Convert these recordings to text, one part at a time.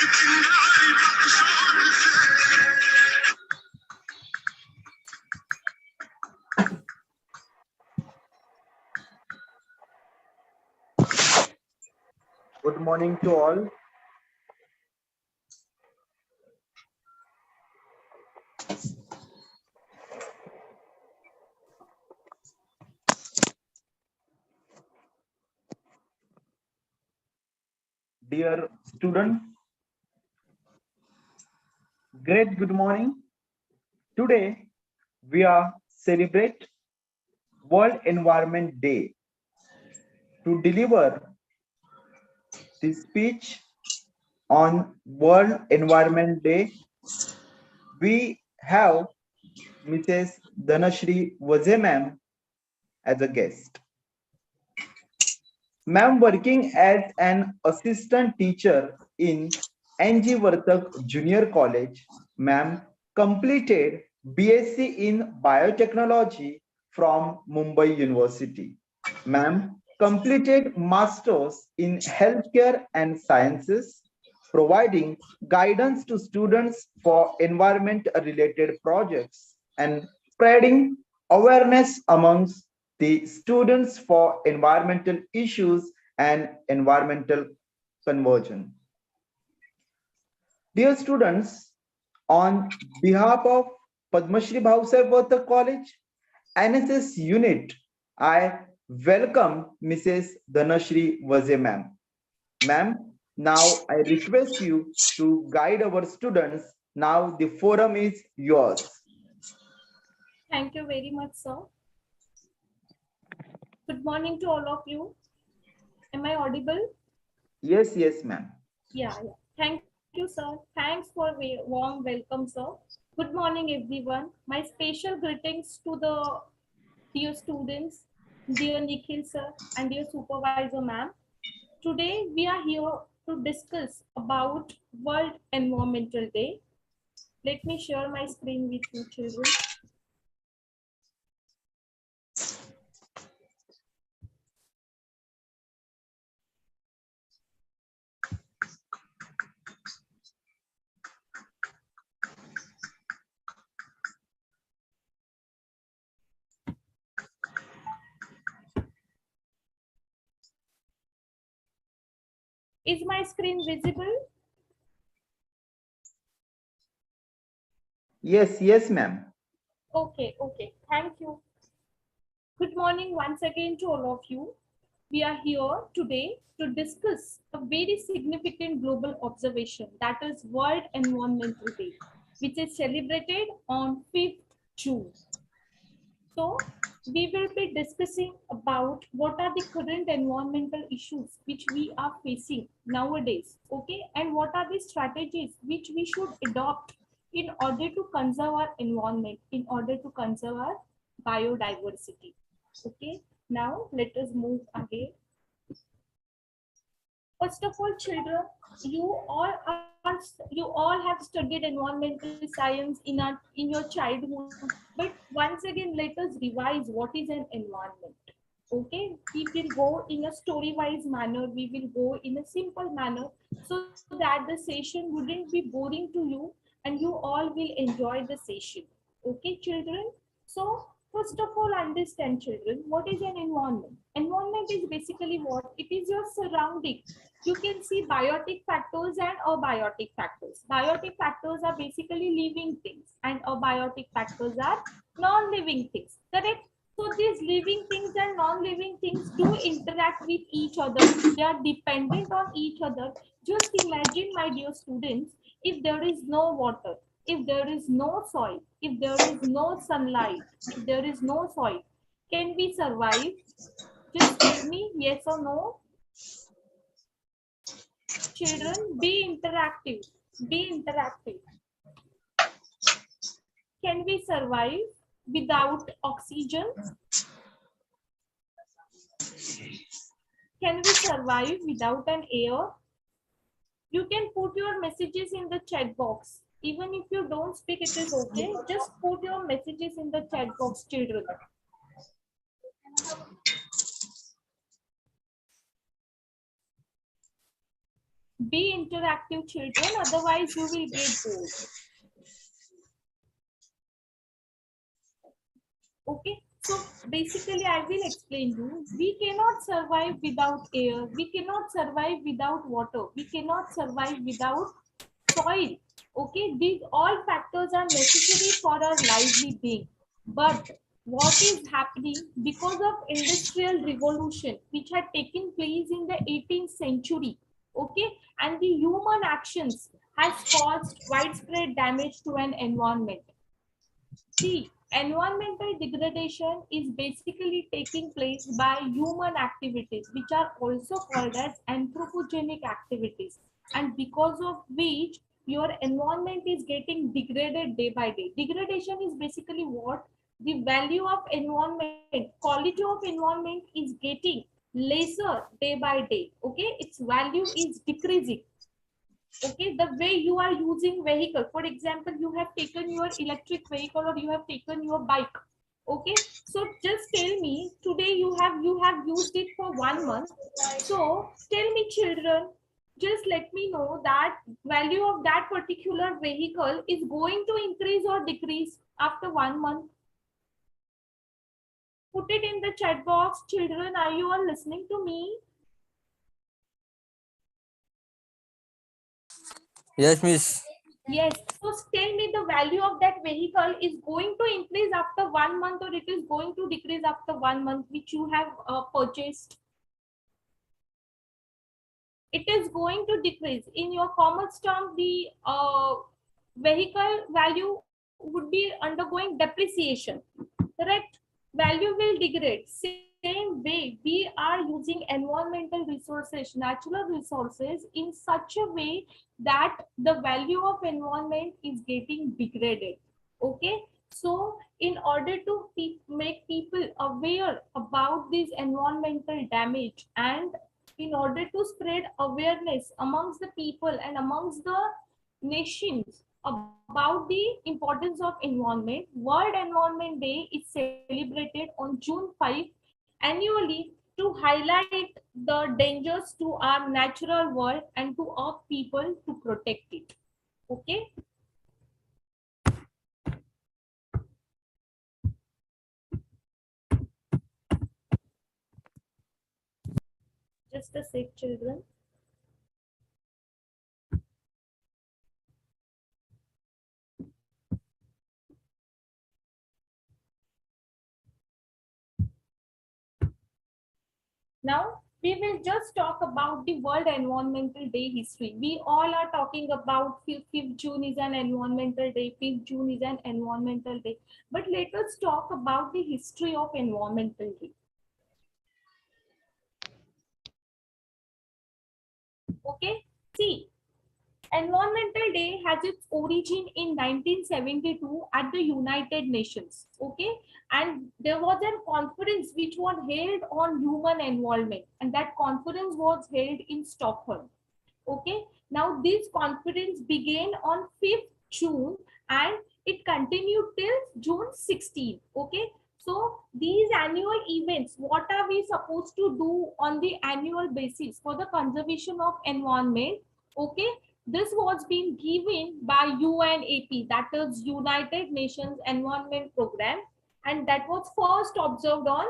Good morning to all. Dear students, great good morning. Today we are celebrate World Environment Day. To deliver this speech on World Environment Day, we have Mrs. Dhanashri Vaze ma'am as a guest. Ma'am working as an assistant teacher in NG Vartak Junior College, ma'am completed BSc in Biotechnology from Mumbai University. Ma'am completed Masters in Healthcare and Sciences, providing guidance to students for environment-related projects and spreading awareness amongst the students for environmental issues and environmental conversion. Dear students, on behalf of Padma Shri Bhavsai Vartak College, NSS unit, I welcome Mrs. Dhanashri Vaze ma'am. Ma'am, now I request you to guide our students. Now the forum is yours. Thank you very much, sir. Good morning to all of you. Am I audible? Yes, ma'am. Yeah. Thank you, sir. Thanks for warm welcome, sir. Good morning, everyone. My special greetings to the dear students, dear Nikhil, sir, and dear supervisor, ma'am. Today, we are here to discuss about World Environmental Day. Let me share my screen with you, children. Is my screen visible? Yes, ma'am. Okay. Thank you. Good morning once again to all of you. We are here today to discuss a very significant global observation, that is World Environmental Day, which is celebrated on 5th June. So we will be discussing about what are the current environmental issues which we are facing nowadays, okay, and what are the strategies which we should adopt in order to conserve our environment, in order to conserve our biodiversity. Okay, now let us move ahead. First of all, children, you all have studied environmental science in your childhood, but once again, let us revise what is an environment. Okay, we will go in a story-wise manner. We will go in a simple manner so that the session wouldn't be boring to you, and you all will enjoy the session. Okay, children. So first of all, understand, children, what is an environment? Environment is basically what? It is your surrounding. You can see biotic factors and abiotic factors. Biotic factors are basically living things, and abiotic factors are non-living things. Correct? So these living things and non-living things do interact with each other. They are dependent on each other. Just imagine, my dear students, if there is no water, if there is no soil, if there is no sunlight, if there is no soil, can we survive? Just tell me yes or no. Children, be interactive. Be interactive. Can we survive without oxygen? Can we survive without an air? You can put your messages in the chat box. Even if you don't speak, it is okay. Just put your messages in the chat box, children. Be interactive, children, otherwise you will get bored. Okay, so basically I will explain you. We cannot survive without air. We cannot survive without water. We cannot survive without soil. Okay, these all factors are necessary for our lively being. But what is happening because of industrial revolution, which had taken place in the 18th century, okay, and the human actions has caused widespread damage to an environment. See, environmental degradation is basically taking place by human activities, which are also called as anthropogenic activities, and because of which your environment is getting degraded day by day. Degradation is basically what? The value of environment, quality of environment is getting lesser day by day. Okay, its value is decreasing. Okay, the way you are using vehicle, for example, you have taken your electric vehicle or you have taken your bike. Okay, so just tell me, today you have used it for 1 month. So tell me, children, just let me know that value of that particular vehicle is going to increase or decrease after 1 month. Put it in the chat box, children. Are you all listening to me? Yes, miss. Yes. So tell me, the value of that vehicle is going to increase after 1 month or it is going to decrease after 1 month, which you have purchased. It is going to decrease. In your commerce term, the vehicle value would be undergoing depreciation. Correct? Value will degrade. Same way, we are using environmental resources, natural resources in such a way that the value of environment is getting degraded. Okay, so in order to make people aware about this environmental damage, and in order to spread awareness amongst the people and amongst the nations about the importance of environment, World Environment Day is celebrated on June 5 annually to highlight the dangers to our natural world and to our people to protect it. Okay, just a sec, children. Now, we will just talk about the World Environmental Day history. We all are talking about 5th June is an environmental day, 5th June is an environmental day. But let us talk about the history of environmental day. Okay, see, Environmental Day has its origin in 1972 at the United Nations. Okay, and there was a conference which was held on human involvement, and that conference was held in Stockholm. Okay, now this conference began on 5th June and it continued till June 16. Okay, so these annual events, what are we supposed to do on the annual basis for the conservation of environment? Okay, this was being given by UNAP, that is United Nations Environment Program, and that was first observed on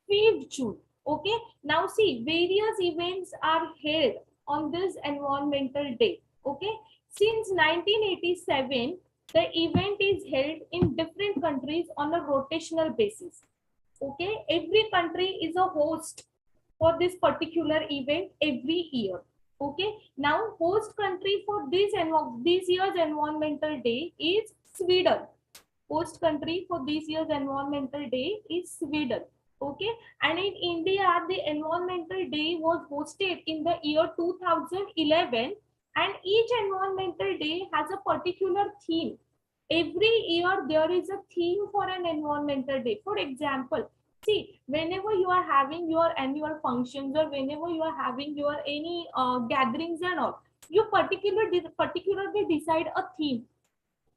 5th June. Okay, now see, various events are held on this environmental day. Okay, since 1987 the event is held in different countries on a rotational basis. Okay, every country is a host for this particular event every year. Okay, now host country for this year's environmental day is Sweden. Host country for this year's environmental day is Sweden. Okay, and in India the environmental day was hosted in the year 2011, and each environmental day has a particular theme. Every year there is a theme for an environmental day. For example, see, whenever you are having your annual functions or whenever you are having your any gatherings and all, you particularly decide a theme,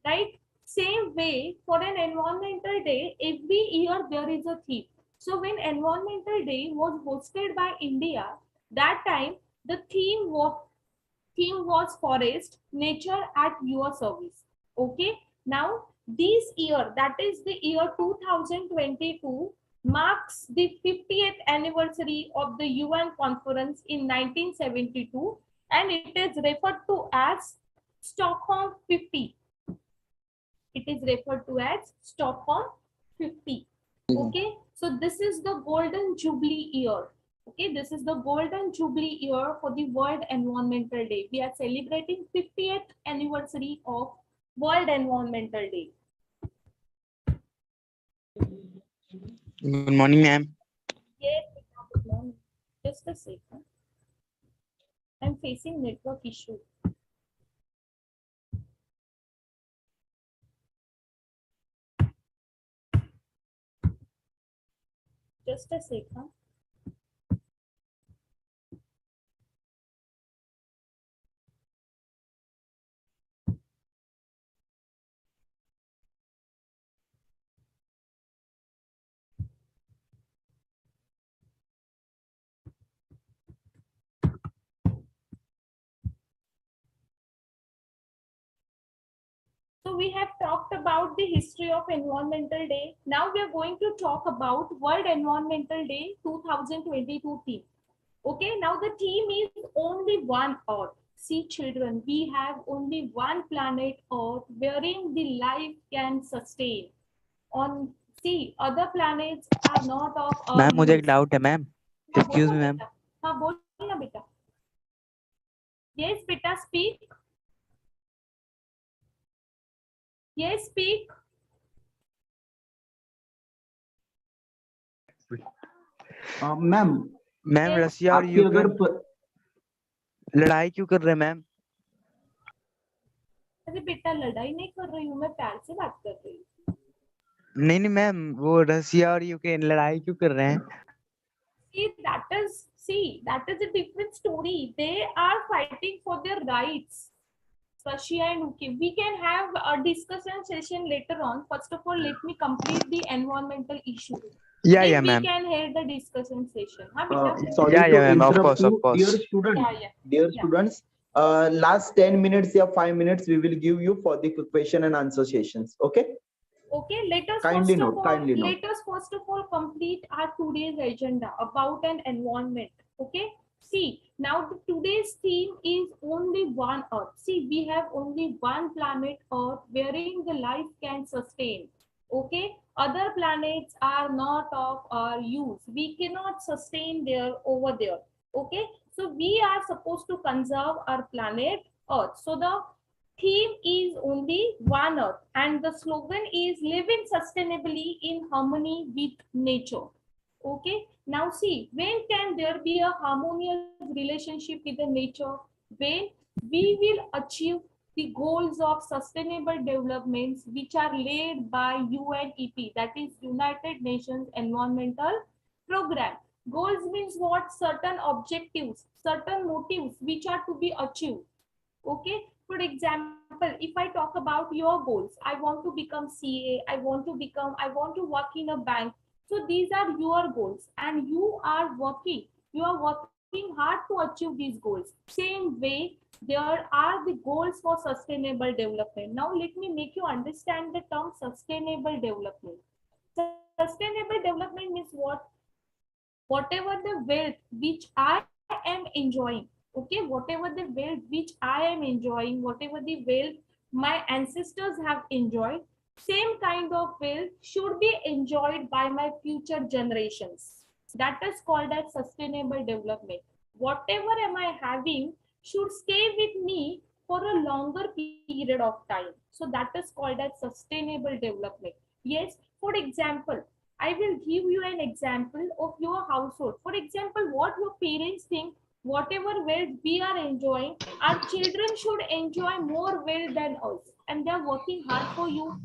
right? Same way for an environmental day, every year there is a theme. So when environmental day was hosted by India, that time the theme was forest, nature at your service. Okay. Now this year, that is the year 2022, marks the 50th anniversary of the UN conference in 1972, and it is referred to as Stockholm 50. It is referred to as Stockholm 50. Okay, so this is the golden jubilee year. Okay, this is the golden jubilee year for the World Environmental Day. We are celebrating 50th anniversary of World Environmental Day. Good morning, ma'am. Yes, good morning. Just a second. I'm facing network issue. Just a second. So we have talked about the history of Environmental Day. Now we are going to talk about World Environmental Day 2022 theme. Okay, now the theme is only one Earth. See children, we have only one planet Earth wherein the life can sustain. On see, other planets are not of our ma'am मुझे एक use. Doubt है ma'am. हाँ, Excuse बोलो me, ma'am. बेटा. हाँ, बोलो ना बेटा. Yes, बेटा, speak. Yes, speak. Ma'am ma'am Yes. Russia और आपकी अगर यूक्रेन लड़ाई क्यों कर रहे हैं मैम? अरे बेटा, लड़ाई नहीं कर रही हूँ, मैं प्यार से बात कर रही हूँ. नहीं मैम, वो रशिया और यूक्रेन लड़ाई क्यों कर रहे हैं? See, that is a different story. They are fighting for their rights. Russia and UK. We can have a discussion session later on. First of all, let me complete the environmental issue. Yeah, Then yeah, we ma'am. can have the discussion session. Huh, beta? sorry Yeah, to yeah, ma'am. Of interrupt course, of you, course. dear student. Yeah. Dear Yeah. students, last 10 minutes or 5 minutes we will give you for the question and answer sessions. Okay. Okay, let us Kindly first note, of all, kindly note. let us first of all complete our today's agenda about an environment. Okay, see, now the today's theme is only one Earth. See, we have only one planet Earth wherein the life can sustain. Okay, other planets are not of our use. We cannot sustain there over there. Okay, so we are supposed to conserve our planet Earth. So the theme is only one Earth, and the slogan is living sustainably in harmony with nature. Okay, now see, when can there be a harmonious relationship with the nature? When we will achieve the goals of sustainable developments which are laid by UNEP, that is United Nations Environmental Program. Goals means what? Certain objectives, certain motives which are to be achieved. Okay, for example, if I talk about your goals, I want to become CA, I want to work in a bank. So these are your goals, and you are working hard to achieve these goals. Same way, there are the goals for sustainable development. Now let me make you understand the term sustainable development. Sustainable development means what? Whatever the wealth which I am enjoying, okay, whatever the wealth which I am enjoying, whatever the wealth my ancestors have enjoyed, same kind of wealth should be enjoyed by my future generations. That is called as sustainable development. Whatever am I having should stay with me for a longer period of time. So that is called as sustainable development. Yes, for example, I will give you an example of your household. For example, what your parents think, whatever wealth we are enjoying, our children should enjoy more wealth than us. And they are working hard for you.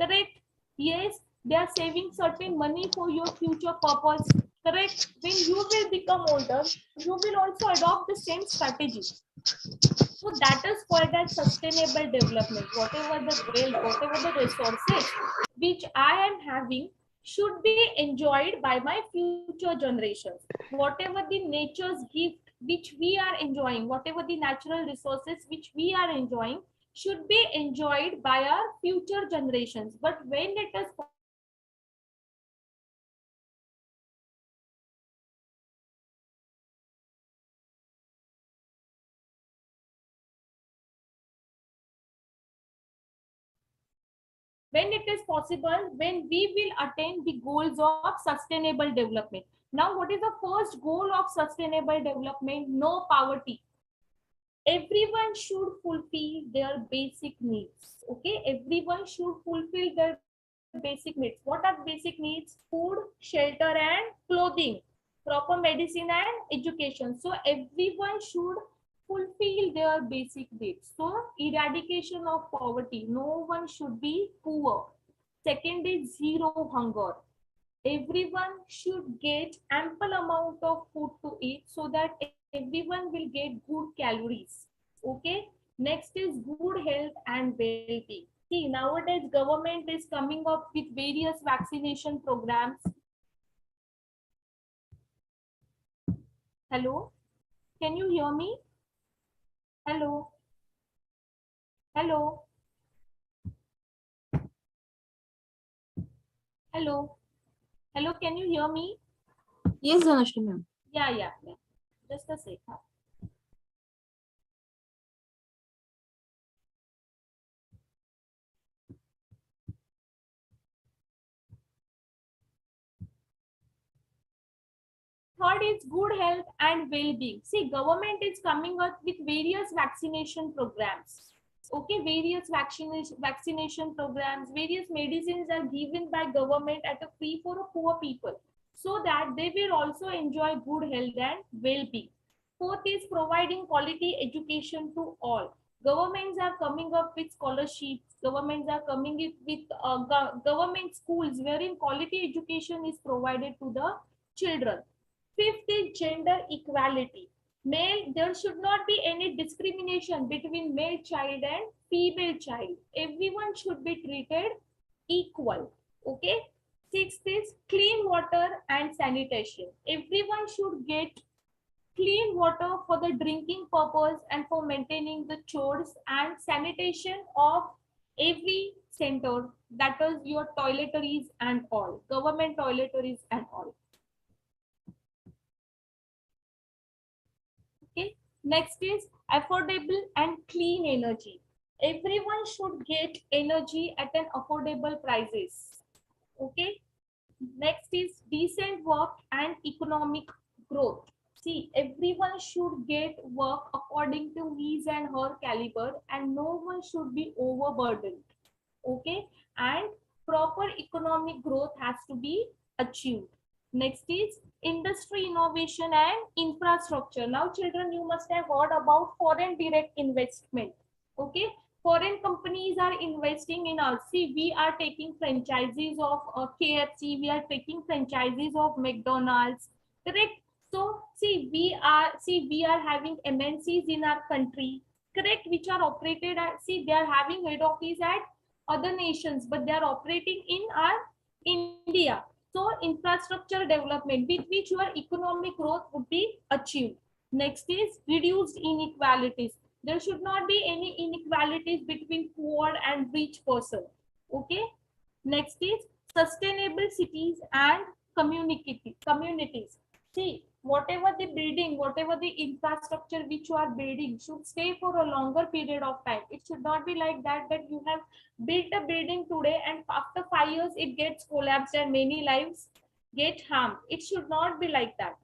Correct? Yes, they are saving certain money for your future purpose. Correct? When you will become older, you will also adopt the same strategy. So that is called as sustainable development. Whatever the wealth, whatever the resources which I am having should be enjoyed by my future generations. Whatever the nature's gift which we are enjoying, whatever the natural resources which we are enjoying, should be enjoyed by our future generations. But when it is possible, when we will attain the goals of sustainable development, no one should be treated equal. When it is possible, when we will attain the goals of sustainable development. Now, what is the first goal of sustainable development? No poverty. Everyone should fulfill their basic needs. Okay, everyone should fulfill their basic needs. What are basic needs? Food, shelter, and clothing, proper medicine, and education. So everyone should fulfill their basic needs. So eradication of poverty, no one should be poor. Second is zero hunger. Everyone should get ample amount of food to eat so that everyone will get good calories. Okay, next is good health and well-being. See, nowadays government is coming up with various vaccination programs. Hello, can you hear me? Hello, hello, hello, hello, can you hear me? Yes, Dhanashri ma'am. Yeah. Just a sec. Third is good health and well-being. See, government is coming up with various vaccination programs. Okay, various vaccination programs, various medicines are given by government at a free for poor people, so that they will also enjoy good health and well-being. Fourth is providing quality education to all. Governments are coming up with scholarships. Governments are coming up with government schools wherein quality education is provided to the children. Fifth is gender equality. Male, there should not be any discrimination between male child and female child. Everyone should be treated equal. Okay. Sixth is clean water and sanitation. Everyone should get clean water for the drinking purpose and for maintaining the chores and sanitation of every center, that is your toiletries and all, government toiletries and all. Okay. Next is affordable and clean energy. Everyone should get energy at an affordable prices. Okay. Next is decent work and economic growth. See, everyone should get work according to his and her caliber, and no one should be overburdened. Okay, and proper economic growth has to be achieved. Next is industry innovation and infrastructure. Now children, you must have heard about foreign direct investment. Okay, foreign companies are investing in us. See, we are taking franchises of KFC, we are taking franchises of McDonald's, correct? So we are having MNCs in our country, correct, which are operated at, see, they are having head office at other nations, but they are operating in our India. So infrastructure development with which your economic growth would be achieved. Next is reduced inequalities. There should not be any inequalities between poor and rich person. Okay. Next is sustainable cities and communities. See, whatever the building, whatever the infrastructure which you are building should stay for a longer period of time. It should not be like that you have built a building today and after 5 years it gets collapsed and many lives get harmed. It should not be like that.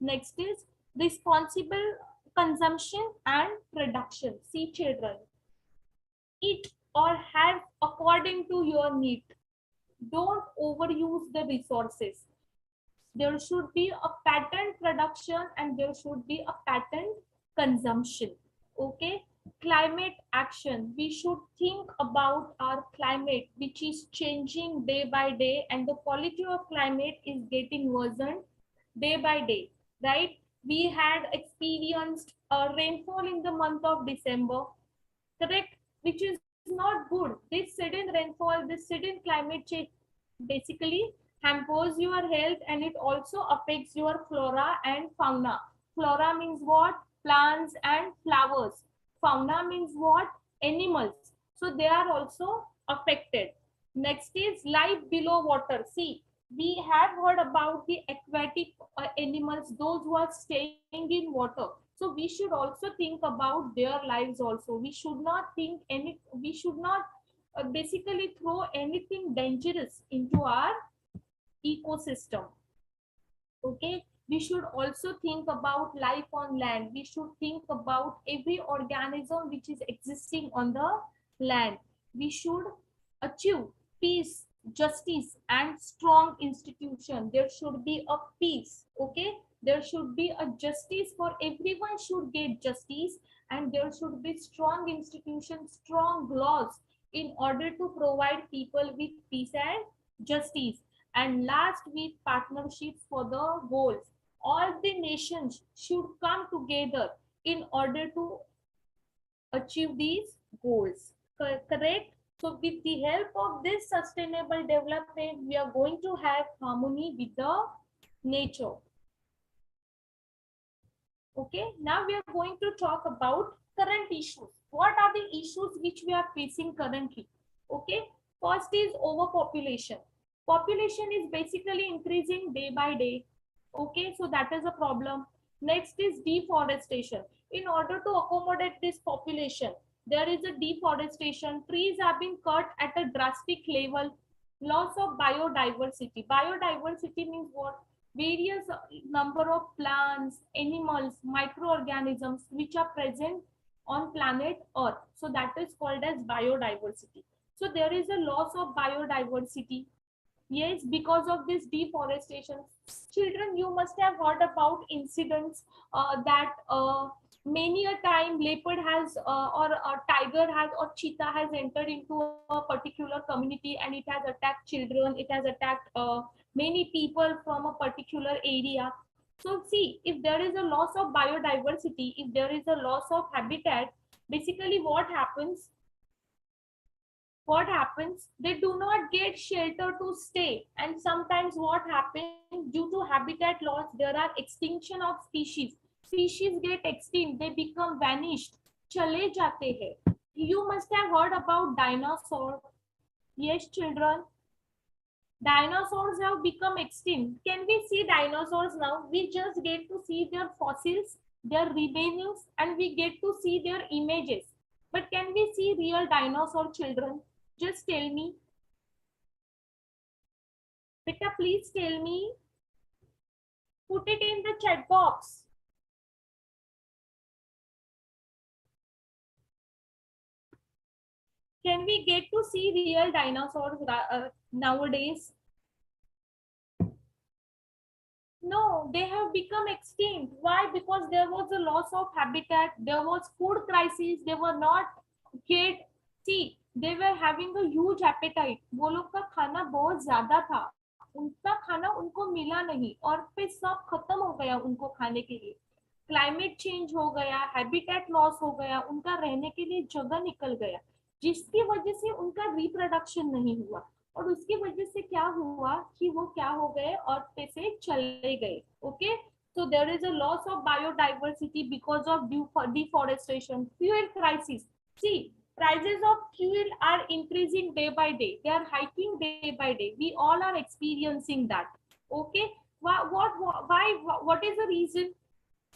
Next is responsible consumption and production. See, children, eat or have according to your need. Don't overuse the resources. There should be a pattern production and there should be a pattern consumption. Okay. Climate action. We should think about our climate, which is changing day by day, and the quality of climate is getting worsened day by day, right? We had experienced a rainfall in the month of December, correct, which is not good. This sudden rainfall, this sudden climate change basically hampers your health, and it also affects your flora and fauna. Flora means what? Plants and flowers. Fauna means what? Animals. So they are also affected. Next is life below water. See, we have heard about the aquatic animals, those who are staying in water. So we should also think about their lives also. We should not think any, we should not basically throw anything dangerous into our ecosystem. Okay, we should also think about life on land. We should think about every organism which is existing on the land. We should achieve peace, justice, and strong institution. There should be a peace. Okay, there should be a justice, for everyone should get justice, and there should be strong institutions, strong laws in order to provide people with peace and justice. And last, with partnerships for the goals. All the nations should come together in order to achieve these goals. Correct? So with the help of this sustainable development, we are going to have harmony with the nature. Okay, now we are going to talk about current issues. What are the issues which we are facing currently? Okay, first is overpopulation. Population is basically increasing day by day. Okay, so that is a problem. Next is deforestation. In order to accommodate this population, there is a deforestation. Trees are being cut at a drastic level. Loss of biodiversity. Biodiversity means what? Various number of plants, animals, microorganisms which are present on planet Earth. So that is called as biodiversity. So there is a loss of biodiversity. Yes, because of this deforestation. Children, you must have heard about incidents that many a time leopard has or a tiger has or cheetah has entered into a particular community and it has attacked children, it has attacked many people from a particular area. So see, if there is a loss of biodiversity, if there is a loss of habitat, basically what happens? They do not get shelter to stay, and sometimes what happens, due to habitat loss, there are extinction of species get extinct, they become vanished, chale jate hai. You must have heard about dinosaur. Yes, children, dinosaurs have become extinct. Can we see dinosaurs now? We just get to see their fossils, their remains, and we get to see their images, but can we see real dinosaur, children? Just tell me. Beta, please tell me. Put it in the chat box. Can we get to see real dinosaurs nowadays? No, they have become extinct. Why? Because there was a loss of habitat, there was food crisis, they were not get, see, they were having a huge appetite. वो लोग का खाना बहुत ज्यादा था, उनका खाना उनको मिला नहीं और फिर सब खत्म हो गया उनको खाने के लिए. क्लाइमेट चेंज हो गया, हैबिटेट लॉस हो गया, उनका रहने के लिए जगह निकल गया, जिसकी वजह से उनका रिप्रोडक्शन नहीं हुआ और उसकी वजह से क्या हुआ कि वो क्या हो गए और पे से चले गए. Okay, so there is a loss of biodiversity because of deforestation. Fuel crisis. See, prices of fuel are increasing day by day. They are hiking day by day. We all are experiencing that. Okay, what is the reason?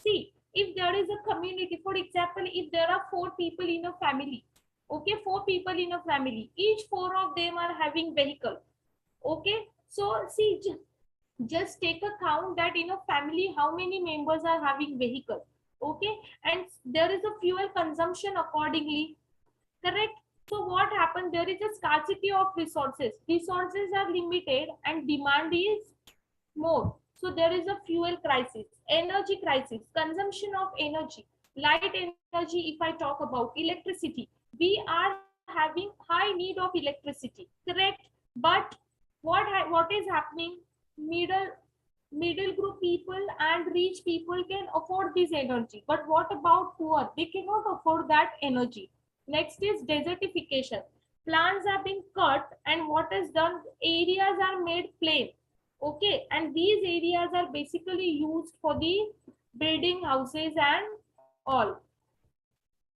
See, if there is a community, for example, if there are 4 people in a family, okay, 4 people in a family, each 4 of them are having vehicle. Okay, so see, just take a count that in a family how many members are having vehicle. Okay, and there is a fuel consumption accordingly. Correct? So what happened? There is a scarcity of resources. Resources are limited and demand is more. So there is a fuel crisis, energy crisis, consumption of energy, light energy. If I talk about electricity, we are having high need of electricity, correct? But what is happening? Middle group people and rich people can afford this energy, but what about poor? They cannot afford that energy. Next is desertification. Plants are being cut and what is done? Areas are made plain. Okay, and these areas are basically used for the building houses and all.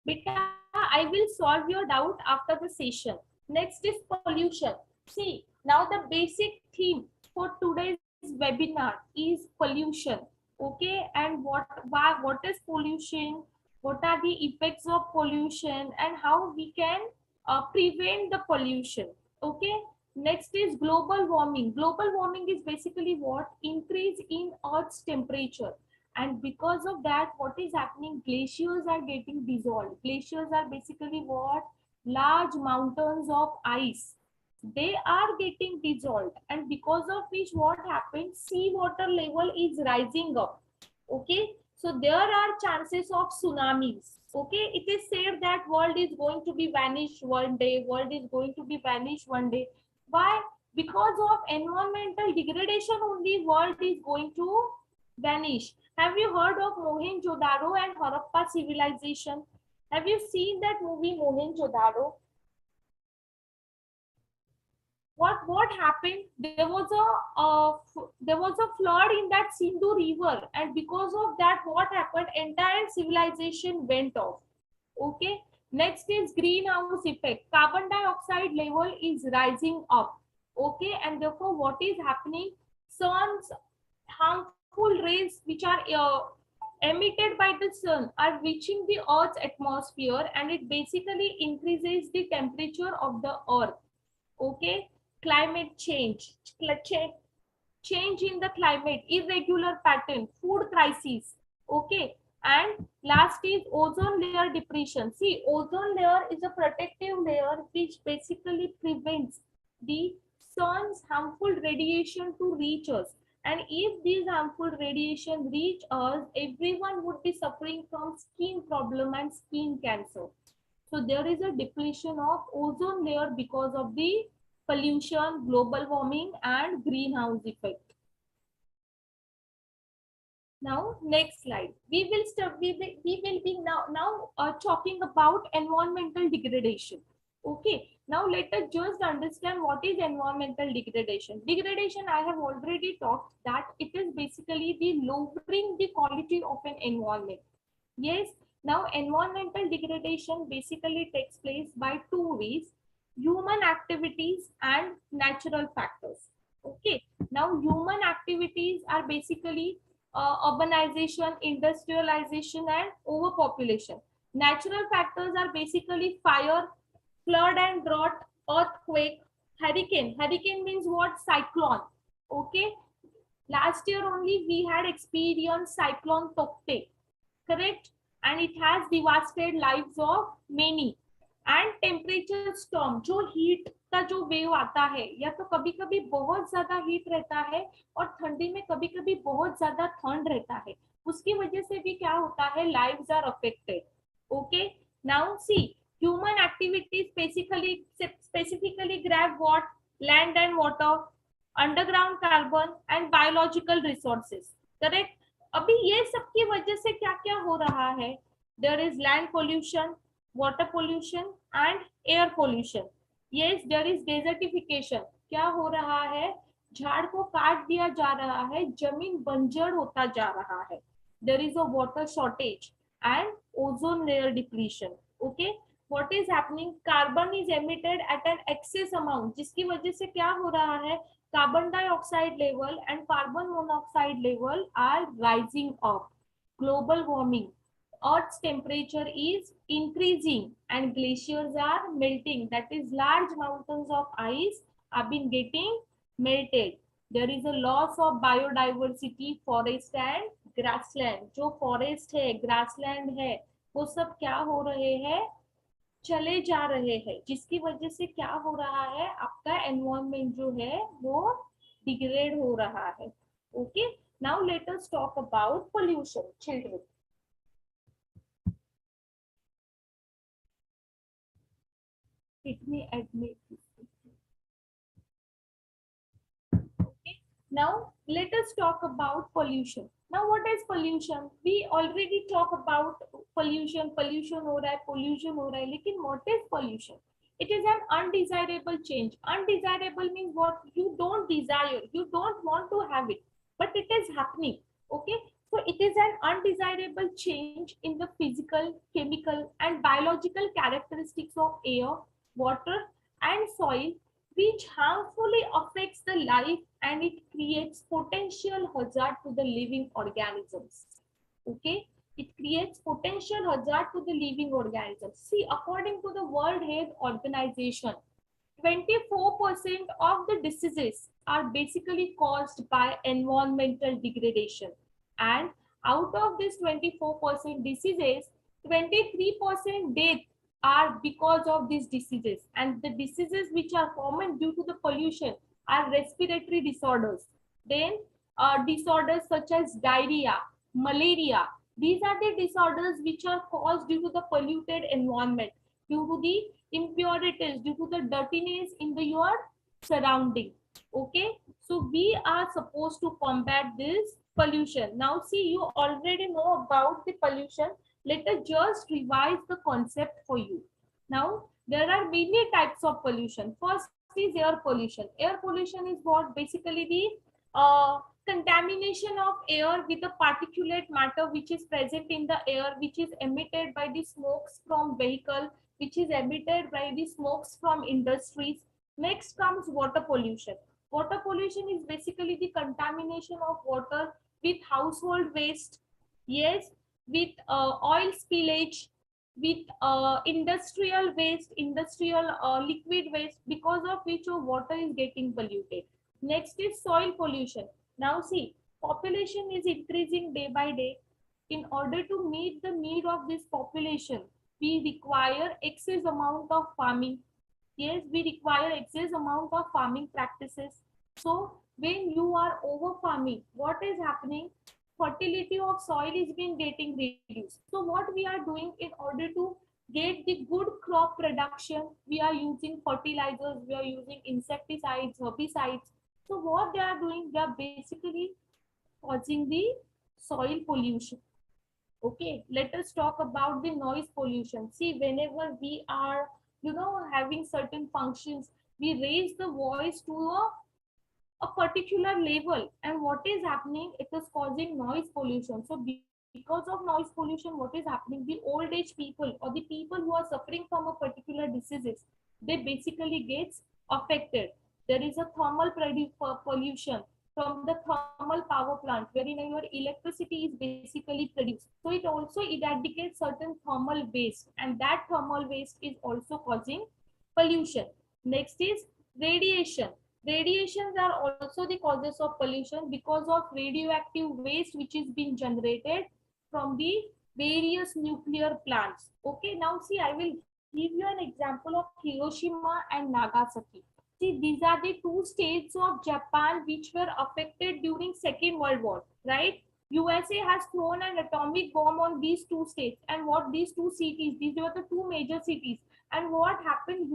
Beta, I will solve your doubt after the session. Next is pollution. See, now the basic theme for today's webinar is pollution. Okay, and what is pollution? What are the effects of pollution and how we can prevent the pollution? Okay. Next is global warming. Global warming is basically what? Increase in Earth's temperature, and because of that, what is happening? Glaciers are getting dissolved. Glaciers are basically what? Large mountains of ice, they are getting dissolved, and because of which what happens? Sea water level is rising up. Okay, so there are chances of tsunamis. Okay, it is said that world is going to be vanished one day. World is going to be vanished one day. Why? Because of environmental degradation only world is going to vanish. Have you heard of Mohenjo-daro and Harappa civilization? Have you seen that movie Mohenjo-daro? What happened? There was a flood in that Sindhu river, and because of that, what happened? Entire civilization went off. Okay. Next is greenhouse effect. Carbon dioxide level is rising up. Okay, and therefore, what is happening? Sun's harmful rays, which are emitted by the sun, are reaching the Earth's atmosphere, and it basically increases the temperature of the Earth. Okay, climate change, change in the climate, irregular pattern, food crisis. Okay, and last is ozone layer depletion. See, ozone layer is a protective layer which basically prevents the sun's harmful radiation to reach us. And if these harmful radiation reach us, everyone would be suffering from skin problem and skin cancer. So there is a depletion of ozone layer because of the pollution, global warming, and greenhouse effect. Now, next slide. We will be now talking about environmental degradation. Okay. Now let us just understand what is environmental degradation. Degradation, I have already talked that it is basically the lowering the quality of an environment. Yes. Now, environmental degradation basically takes place by two ways: human activities and natural factors. Okay. Now, human activities are basically urbanization, industrialization, and overpopulation. Natural factors are basically fire, flood and drought, earthquake, hurricane. Hurricane means what? Cyclone. Okay. Last year only we had experienced cyclone Tokte, correct? And it has devastated lives of many. And temperature storm, जो heat का जो wave आता है, या तो कभी कभी बहुत ज्यादा हीट रहता है और ठंडी में कभी कभी बहुत ज्यादा ठंड रहता है, उसकी वजह से भी क्या होता है? Lives are affected. Okay, now see, human activities specifically grab what? Land and water, underground carbon and biological resources, correct? अभी ये सब की वजह से क्या क्या हो रहा है? There is land pollution, water pollution and air pollution. Yes, there is desertification. क्या हो रहा है? झाड़ को काट दिया जा रहा है, जमीन बंजर होता जा रहा है. There is a water shortage and ozone layer depletion. Okay, what is happening? Carbon is emitted at an excess amount, जिसकी वजह से क्या हो रहा है? Carbon dioxide level and carbon monoxide level are rising up. Global warming. Earth's temperature is increasing and glaciers are melting. That is, large mountains of ice have been getting melted. There is a loss of biodiversity, forest and grassland. जो forest है, grassland है, वो सब क्या हो रहे हैं? चले जा रहे हैं, जिसकी वजह से क्या हो रहा है? आपका एनवायरनमेंट जो है वो डिग्रेड हो रहा है. Okay, now let us talk about pollution. Children, let me admit this. Okay, now let us talk about pollution. Now, what is pollution? We already talk about pollution. Pollution हो रहा है, pollution हो रहा है. लेकिन what is pollution? It is an undesirable change. Undesirable means what? You don't desire, you don't want to have it, but it is happening. Okay, So it is an undesirable change in the physical, chemical, and biological characteristics of air, water, and soil, which harmfully affects the life and it creates potential hazard to the living organisms. Okay, it creates potential hazard to the living organisms. See, according to the World Health Organization, 24% of the diseases are basically caused by environmental degradation. And out of this 24% diseases, 23% death are because of these diseases. And the diseases which are common due to the pollution are respiratory disorders. Then disorders such as diarrhea, malaria. These are the disorders which are caused due to the polluted environment, due to the impurities, due to the dirtiness in the your surrounding. Okay, so we are supposed to combat this pollution. Now see, you already know about the pollution. Let us just revise the concept for you. Now there are many types of pollution. First is air pollution. Air pollution is what? Basically the contamination of air with the particulate matter which is present in the air, which is emitted by the smokes from vehicle, which is emitted by the smokes from industries. Next comes water pollution. Water pollution is basically the contamination of water with household waste, yes, with oil spillage, with industrial waste, industrial liquid waste, because of which your water is getting polluted. Next is soil pollution. Now see, population is increasing day by day. In order to meet the need of this population, we require excess amount of farming. Yes, we require excess amount of farming practices. So when you are over farming, what is happening? Fertility of soil is being getting reduced. So what we are doing in order to get the good crop production, we are using fertilizers, we are using insecticides, herbicides. So what they are doing, they are basically causing the soil pollution. Okay, let us talk about the noise pollution. See, whenever we are, having certain functions, we raise the voice to a particular level, and what is happening, it is causing noise pollution. So because of noise pollution, what is happening, the old age people or the people who are suffering from a particular diseases, they basically gets affected. There is a thermal pollution from the thermal power plant, wherein your electricity is basically produced. So it also eradicates certain thermal waste, and that thermal waste is also causing pollution. Next is radiation. Radiations are also the causes of pollution because of radioactive waste which is being generated from the various nuclear plants. Okay, now see, I will give you an example of Hiroshima and Nagasaki. See, these are the two states of Japan which were affected during Second World War, right? USA has thrown an atomic bomb on these two states, and what these two cities, these were the two major cities, and what happened,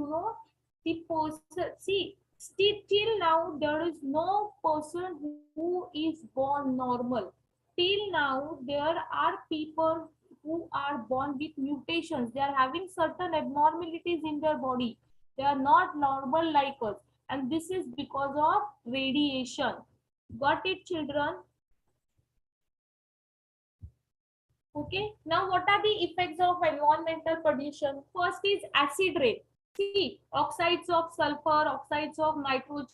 the person, see, till now there is no person who is born normal. Till now there are people who are born with mutations. They are having certain abnormalities in their body. They are not normal like us, and this is because of radiation. Got it, children? Okay, now what are the effects of environmental pollution? First is acid rain. See, oxides of sulfur, oxides of nitrogen,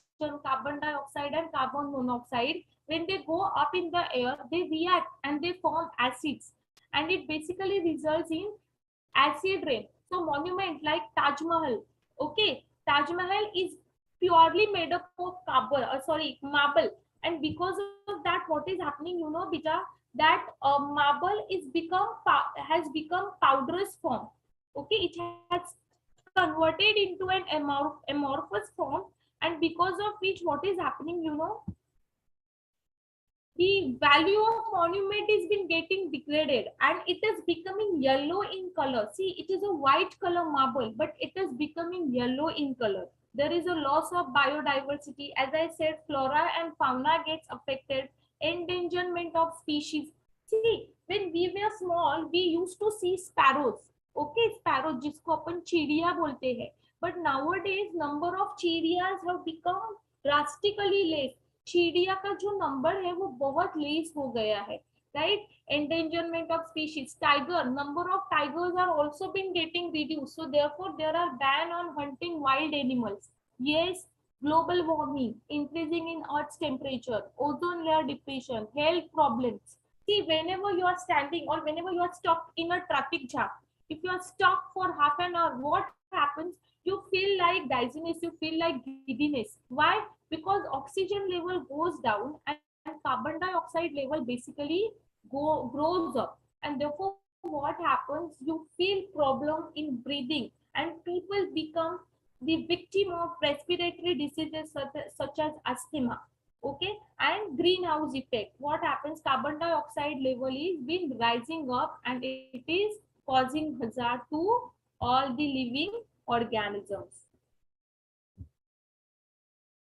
carbon dioxide, and carbon monoxide, when they go up in the air, they react and they form acids, and it basically results in acid rain. So monument like Taj Mahal, okay, Taj Mahal is purely made up of marble, and because of that, what is happening, beta, that marble has become powderous form. Okay, it has converted into an amorphous form, and because of which, what is happening, the value of monument is been getting degraded, and it is becoming yellow in color. See, it is a white color marble, but it is becoming yellow in color. There is a loss of biodiversity. As I said, flora and fauna gets affected, endangerment of species. See, when we were small, we used to see sparrows. Okay, sparrows, जिसको अपन चिड़िया बोलते हैं. But nowadays, number of चिड़ियाs have become drastically less. चिड़िया का जो number है वो बहुत लेस हो गया है. right? Endangerment of species. Tiger, number of tigers are also been getting reduced. So therefore, there are ban on hunting wild animals. Yes, global warming, increasing in Earth's temperature, ozone layer depletion, health problems. See, whenever you are standing or whenever you are stuck in a traffic jam, if you are stuck for half an hour, what happens? You feel like dizziness, you feel like giddiness. Why? Because oxygen level goes down and carbon dioxide level basically grows up, and therefore what happens, you feel problem in breathing, and people become the victim of respiratory diseases such as asthma. Okay, and greenhouse effect, what happens, carbon dioxide level is been rising up and it is causing hazard to all the living organisms.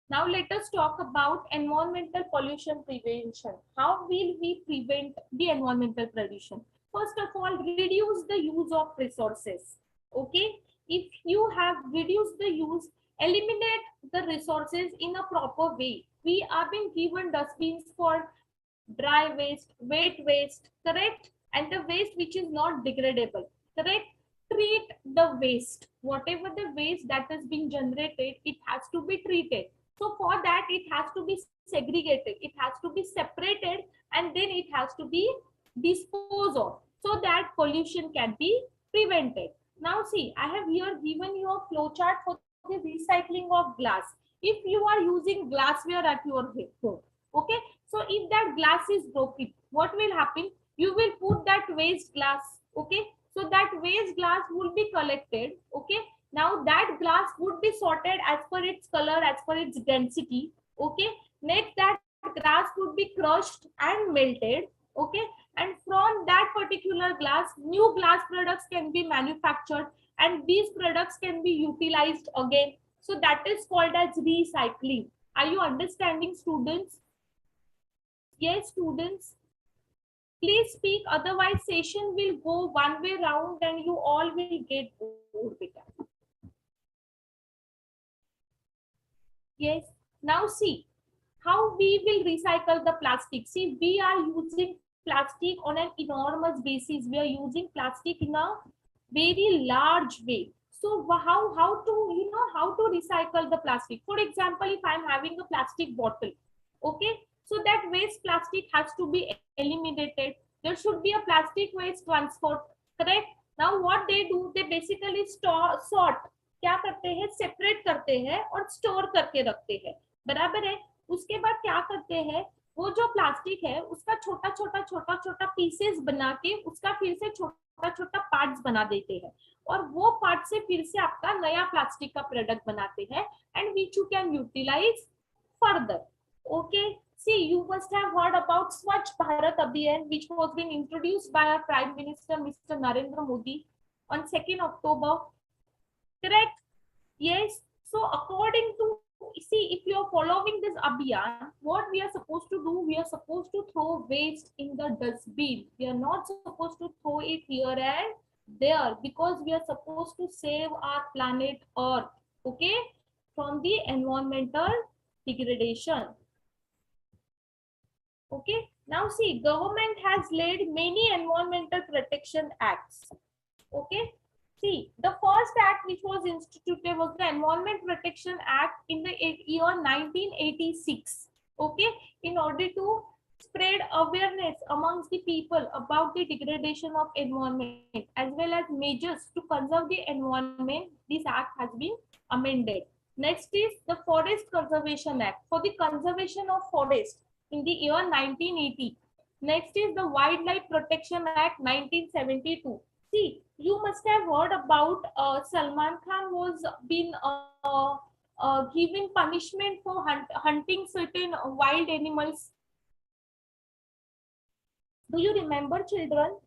Now let us talk about environmental pollution prevention. How will we prevent the environmental pollution? First of all, reduce the use of resources. Okay, if you have reduced the use, eliminate the resources in a proper way. We are being given dustbins for dry waste, wet waste, correct? And the waste which is not degradable, correct? Treat the waste. Whatever the waste that is being generated, it has to be treated. So for that, it has to be segregated, it has to be separated, and then it has to be disposed of so that pollution can be prevented. Now see, I have here given you a flow chart for the recycling of glass. If you are using glassware at your home, okay, so if that glass is broken, what will happen? You will put that waste glass, okay, so that waste glass will be collected, okay. Now that glass would be sorted as per its color, as per its density, okay. Next, that glass would be crushed and melted, okay, and from that particular glass new glass products can be manufactured, and these products can be utilized again. So that is called as recycling. Are you understanding, students? Yes, students, please speak, otherwise session will go one way round and you all will get bored with that. Yes, now see how we will recycle the plastic. See, we are using plastic on an enormous basis. We are using plastic in a very large way. So how to, you know, how to recycle the plastic? For example, if I'm having a plastic bottle, okay, so that waste plastic has to be eliminated. There should be a plastic waste transport, correct? Now what they do, they basically sort, क्या करते हैं, separate करते हैं और store करके रखते हैं, बराबर है। उसके बाद क्या करते हैं, वो जो प्लास्टिक है उसका छोटा छोटा पीसेस बना के उसका फिर से छोटा छोटा पार्ट्स बना देते हैं, और वो पार्ट से फिर से आपका नया प्लास्टिक का प्रोडक्ट बनाते हैं, and which you can utilise further. Okay, see, you must have heard about Swachh Bharat Abhiyan, which was being introduced by our Prime Minister Mr. Narendra Modi on 2nd October. Correct? Yes. So according to, see, if you are following this Abhiyan, what we are supposed to do, we are supposed to throw waste in the dustbin. We are not supposed to throw it here and there, because we are supposed to save our planet Earth, okay, from the environmental degradation. Okay, now see, government has laid many environmental protection acts. Okay, see, the first act which was instituted was the Environment Protection Act in the year 1986. Okay, in order to spread awareness amongst the people about the degradation of environment as well as measures to conserve the environment. This act has been amended. Next is the Forest Conservation Act for the conservation of forest in the year 1980. Next is the Wildlife Protection Act 1972. See, you must have heard about Salman Khan was been given punishment for hunting certain wild animals. Do you remember, children?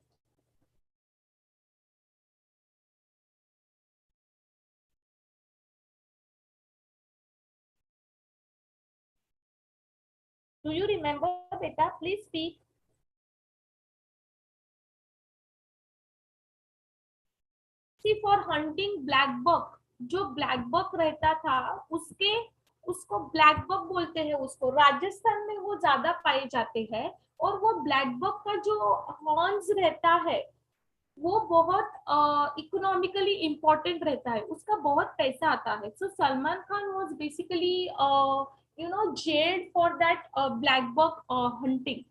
Do you remember, beta? Please speak. See, for hunting black buck, जो black buck रहता था उसके उसको black buck बोलते हैं। उसको राजस्थान में वो ज्यादा पाए जाते हैं। और वो ब्लैक बक का जो हॉर्न्स रहता है वो बहुत इकोनॉमिकली इम्पोर्टेंट रहता है, उसका बहुत पैसा आता है। So Salman Khan was basically jailed for that black buck hunting.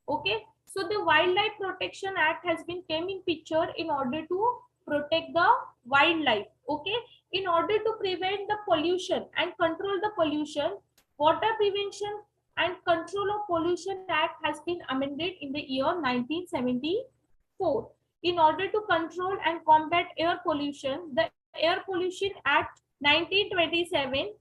Okay, so the Wildlife Protection Act has been came in picture in order to protect the wildlife. Okay, in order to prevent the pollution and control the pollution, Water Prevention and Control of Pollution Act has been amended in the year 1974. In order to control and combat air pollution, the Air Pollution Act 1927,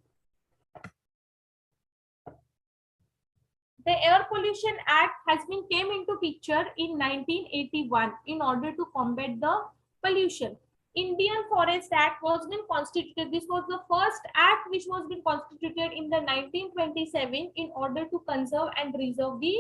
the Air Pollution Act has been came into picture in 1981 in order to combat the pollution. Indian Forest Act was been constituted. This was the first act which was been constituted in the 1927 in order to conserve and preserve the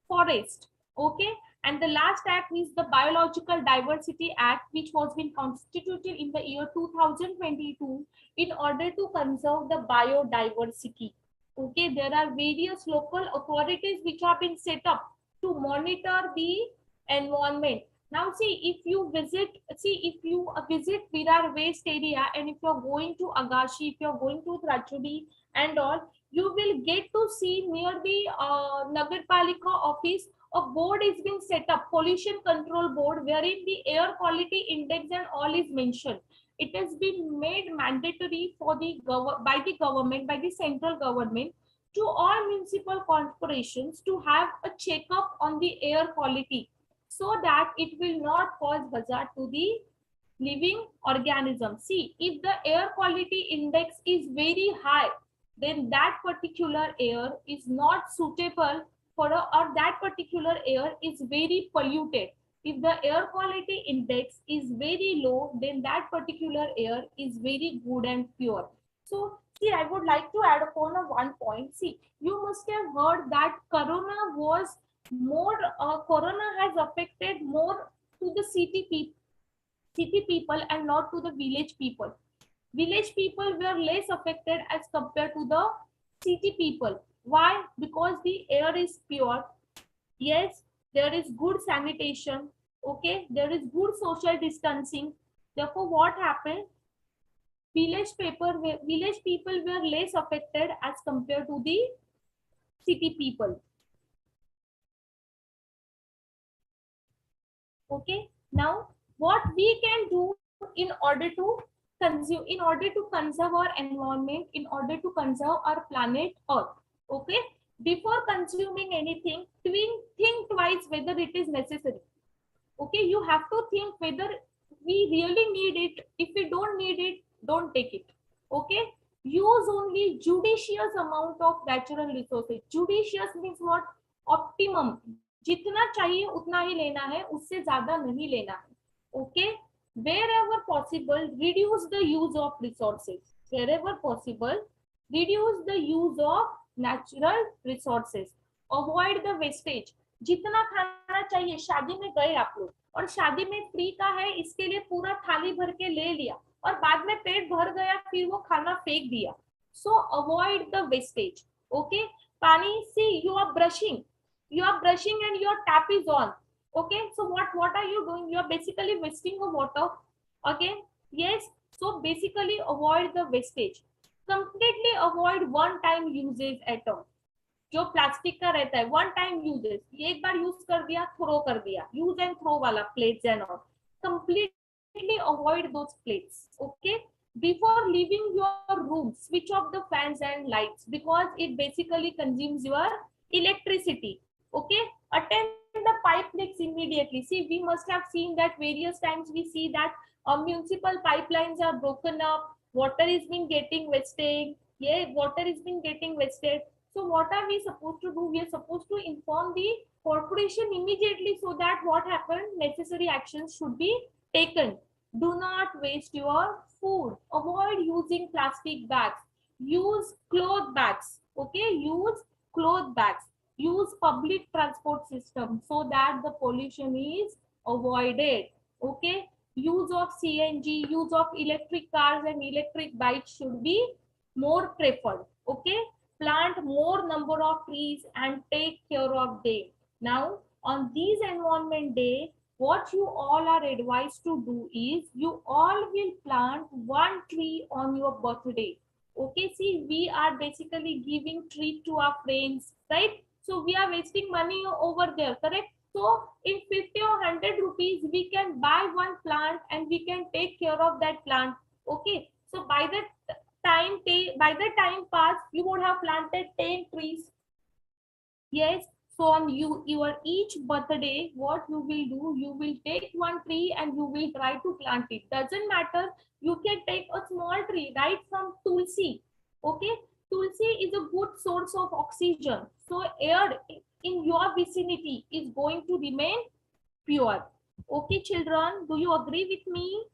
forest. Okay, and the last act is the Biological Diversity Act, which was been constituted in the year 2022 in order to conserve the biodiversity. Okay, there are various local authorities which have been set up to monitor the environment. Now see, if you visit Virar waste area, and if you're going to Agashi, if you're going to Trachudi and all, you will get to see near the Nagarpalika office a board is being set up, pollution control board, wherein the air quality index and all is mentioned. It has been made mandatory for the by the government, by the central government, to all municipal corporations to have a checkup on the air quality, so that it will not cause hazard to the living organisms. See, if the air quality index is very high, then that particular air is not suitable for or that particular air is very polluted. If the air quality index is very low, then that particular air is very good and pure. So see, I would like to add upon a one point. See, you must have heard that corona was more, corona has affected more to the city people and not to the village people. Village people were less affected as compared to the city people. Why? Because the air is pure. Yes, there is good sanitation. Okay, there is good social distancing. Therefore, what happened? Village people were less affected as compared to the city people. Okay, now what we can do in order to consume, in order to conserve our environment, in order to conserve our planet Earth. Okay, before consuming anything, think twice whether it is necessary. Okay, you have to think whether we really need it. If we don't need it, don't take it. Okay, use only judicious amount of natural resources. Judicious means what? Optimum. जितना चाहिए उतना ही लेना है, उससे ज्यादा नहीं लेना है. Okay, wherever possible, reduce the use of resources. Wherever possible, reduce the use of natural resources. Avoid the wastage. जितना खाना चाहिए, शादी में गए आप लोग और शादी में फ्री का है, इसके लिए पूरा थाली भर के ले लिया और बाद में पेट भर गया, फिर वो खाना फेंक दिया. So avoid the wastage. Okay, पानी, see, you are brushing and your tap is on. Okay, so what are you doing? You are basically wasting the water. Okay, yes, so basically avoid the wastage. Completely avoid one time usage item. जो plastic का रहता है, one time uses, एक बार use कर दिया, throw कर दिया, use and throw वाला plates and all, completely avoid those plates. Okay, before leaving your room, switch off the fans and lights because it basically consumes your electricity. Okay, attend the pipe leaks immediately. See, we must have seen that various times. We see that municipal pipelines are broken up, water is been getting wasted. Yeah, water is been getting wasted. So what are we supposed to do? We are supposed to inform the corporation immediately so that what happened, necessary actions should be taken. Do not waste your food. Avoid using plastic bags. Use cloth bags. Okay, use cloth bags. Use public transport system so that the pollution is avoided. Okay, use of CNG, use of electric cars and electric bikes should be more preferred. Okay, plant more number of trees and take care of them. Now on these environment day, what you all are advised to do is you all will plant one tree on your birthday. Okay, see, we are basically giving treat to our friends, right? So we are wasting money over there, correct? So in 50 or 100 rupees, we can buy one plant and we can take care of that plant. Okay, so by the time pass, you would have planted 10 trees. Yes, so on your each birthday, what you will do, you will take one tree and you will try to plant it. Doesn't matter, you can take a small tree, right, from tulsi. Okay, tulsi is a good source of oxygen, so air in your vicinity is going to remain pure. Okay, children, do you agree with me?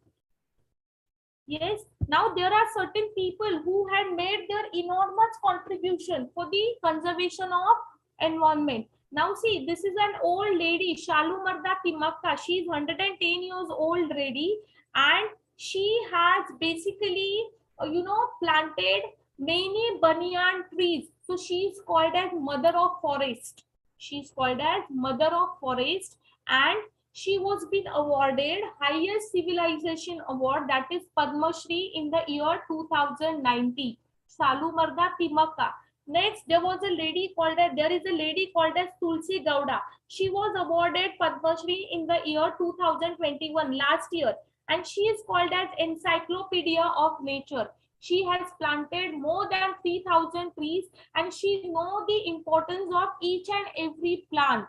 Yes. Now there are certain people who had made their enormous contribution for the conservation of environment. Now see, this is an old lady, Shalu Marda Timakka. She is 110 years old already, and she has basically, planted many banyan trees. So she is called as Mother of Forest. She is called as Mother of Forest, and she was been awarded highest civilization award, that is Padma Shri, in the year 2019. Salu Marda Timaka. Next, there is a lady called as Tulsi Gowda. She was awarded Padma Shri in the year 2021, last year, and she is called as Encyclopedia of Nature. She has planted more than 3,000 trees, and she knows the importance of each and every plant.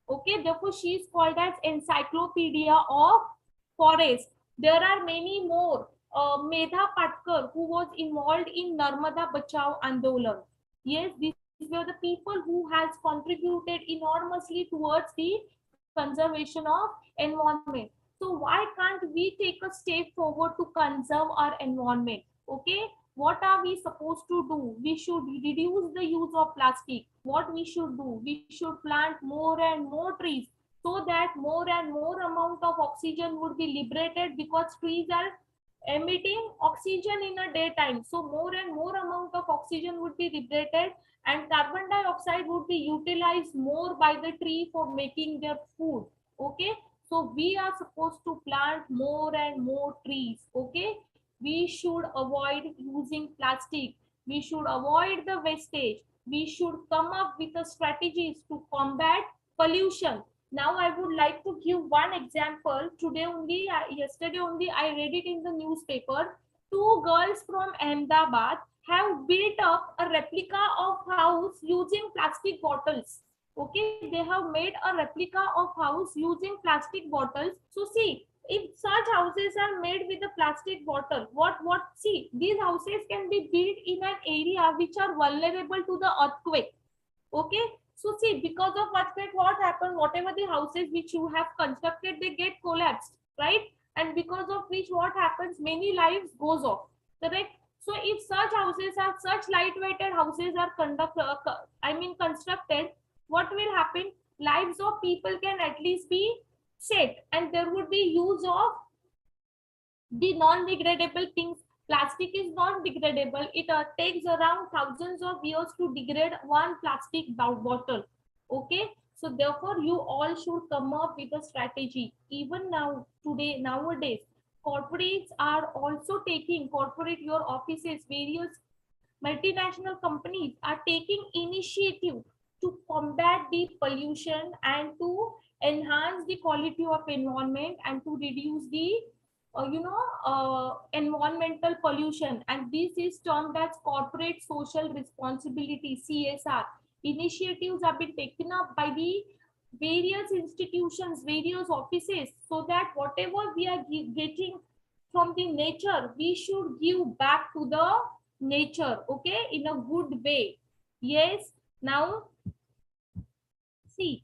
Okay, therefore she is called as Encyclopedia of Forest. There are many more. Medha Patkar, who was involved in Narmada Bachao Andolan. Yes, these were the people who has contributed enormously towards the conservation of environment. So why can't we take a step forward to conserve our environment? Okay, what are we supposed to do? We should reduce the use of plastic. What we should do? We should plant more and more trees, so that more and more amount of oxygen would be liberated, because trees are emitting oxygen in a daytime. So more and more amount of oxygen would be liberated, and carbon dioxide would be utilized more by the tree for making their food. Okay, so we are supposed to plant more and more trees. Okay, we should avoid using plastic, we should avoid the wastage, we should come up with the strategies to combat pollution. Now I would like to give one example. Today only, yesterday only, I read it in the newspaper. Two girls from Ahmedabad have built up a replica of house using plastic bottles. Okay, they have made a replica of house using plastic bottles. So see, if such houses are made with a plastic bottle, what see, these houses can be built in an area which are vulnerable to the earthquake. Okay, so see, because of earthquake, what happened, whatever the houses which you have constructed, they get collapsed, right? And because of which, what happens, many lives goes off, correct? So if such houses are, such lightweighted houses are constructed, what will happen, lives of people can at least be saved, and there would be use of the non-degradable things. Plastic is non-degradable. It takes around thousands of years to degrade one plastic bottle. Okay, so therefore you all should come up with a strategy. Even now, today, nowadays, corporates are also taking, corporate, your offices, various multinational companies are taking initiative to combat the pollution and to enhance the quality of environment and to reduce the environmental pollution, and this is termed as corporate social responsibility, CSR. Initiatives have been taken up by the various institutions, various offices, so that whatever we are getting from the nature, we should give back to the nature, okay, in a good way. Yes. Now see,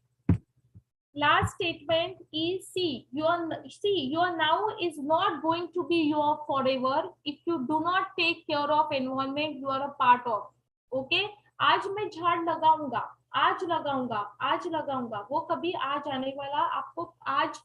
last statement is, your now is not going to be your forever. If you do not take care of environment you are a part of. Okay, आज मैं झाड़ लगाऊंगा, आज लगाऊंगा, आज लगाऊंगा, वो कभी आज आने वाला, आपको आज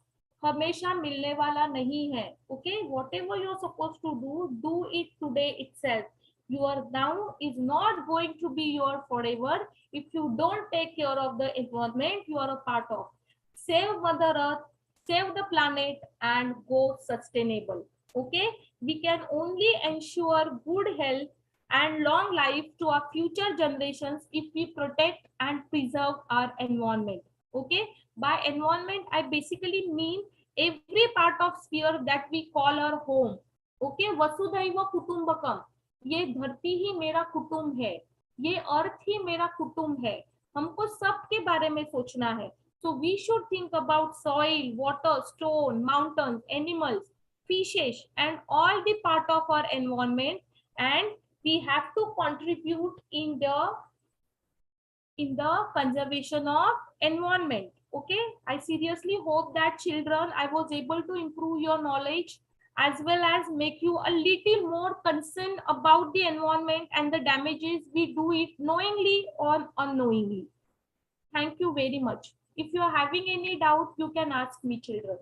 हमेशा मिलने वाला नहीं है. Okay, whatever you are supposed to do it today itself. Your now is not going to be your forever. If you don't take care of the environment you are a part of. Save Mother Earth, save the planet, and go sustainable. Okay, we can only ensure good health and long life to our future generations if we protect and preserve our environment. Okay, by environment I basically mean every part of sphere that we call our home. Okay, वसुधैव कुटुंबकम, ये धरती ही मेरा कुटुंब है, ये अर्थ ही मेरा कुटुंब है, हमको सबके बारे में सोचना है. So we should think about soil, water, stone, mountains, animals, fishes, and all the part of our environment, and we have to contribute in the conservation of environment. Okay, I seriously hope that children I was able to improve your knowledge as well as make you a little more concerned about the environment and the damages we do it knowingly or unknowingly. Thank you very much. If you are having any doubt you can ask me, children.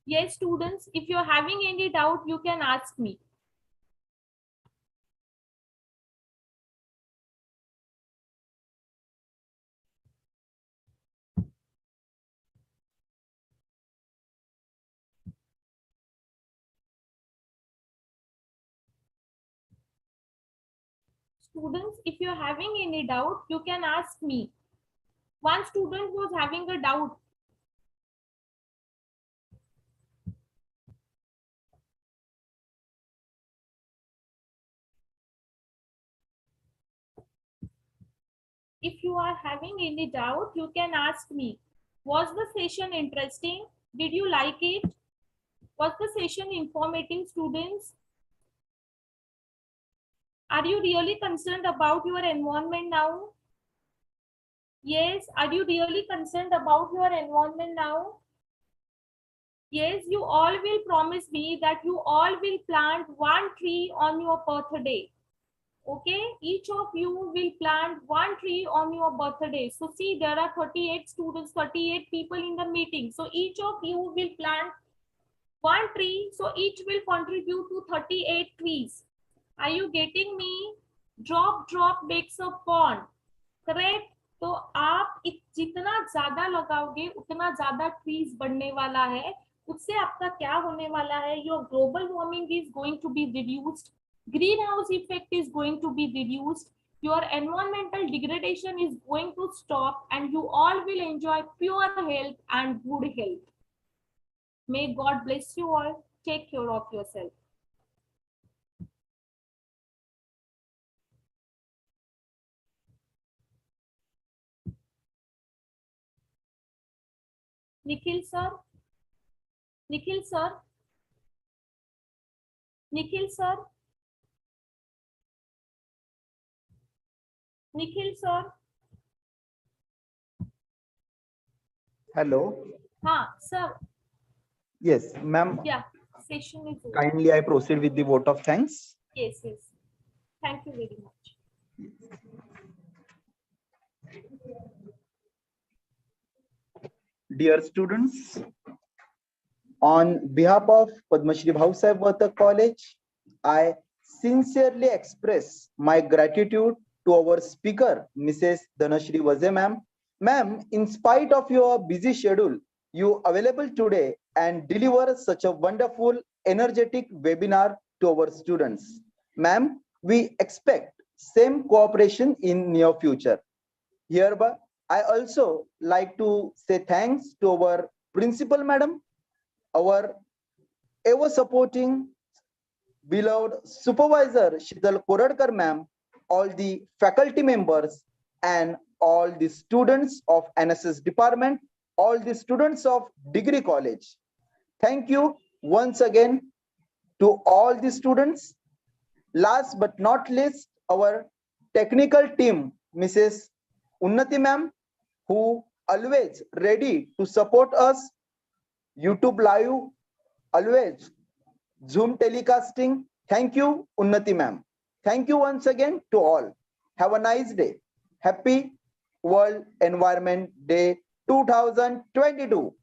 Yes, students, if you are having any doubt you can ask me. Students, if you're having any doubt, you can ask me. One student was having a doubt. If you are having any doubt, you can ask me. Was the session interesting? Did you like it? Was the session informative, students? Are you really concerned about your environment now? Yes, are you really concerned about your environment now? Yes, you all will promise me that you all will plant one tree on your birthday. Okay, each of you will plant one tree on your birthday. So see, there are 38 students, 38 people in the meeting. So each of you will plant one tree. So each will contribute to 38 trees. Are you getting me? Drop makes a pond. Correct? तो आप जितना ज्यादा लगाओगे उतना ज्यादा trees बढ़ने वाला है. उससे आपका क्या होने वाला है? Your global warming is going to be reduced. Greenhouse effect is going to be reduced. Your environmental degradation is going to stop, and you all will enjoy pure health and good health. May God bless you all. Take care of yourself. Nikhil sir. Nikhil sir. Nikhil sir. Nikhil sir. Hello. Sir. Yes, ma'am. Yeah, session is over. Kindly I proceed with the vote of thanks. Yes. Thank you very much. Dear students, on behalf of Padma Shri Bhausaheb Vartak College, I sincerely express my gratitude to our speaker, Mrs. Dhanashri Vaze ma'am. Ma'am, in spite of your busy schedule, you available today and deliver such a wonderful, energetic webinar to our students. Ma'am, we expect same cooperation in near future. Hereby, I also like to say thanks to our principal madam, our ever supporting beloved supervisor Shital Koradkar ma'am, all the faculty members and all the students of NSS department, all the students of degree college. Thank you once again to all the students. Last but not least, our technical team, Mrs. Unnati ma'am, who always ready to support us, YouTube live, always Zoom telecasting. Thank you, Unnati ma'am. Thank you once again to all. Have a nice day. Happy World Environment Day 2022.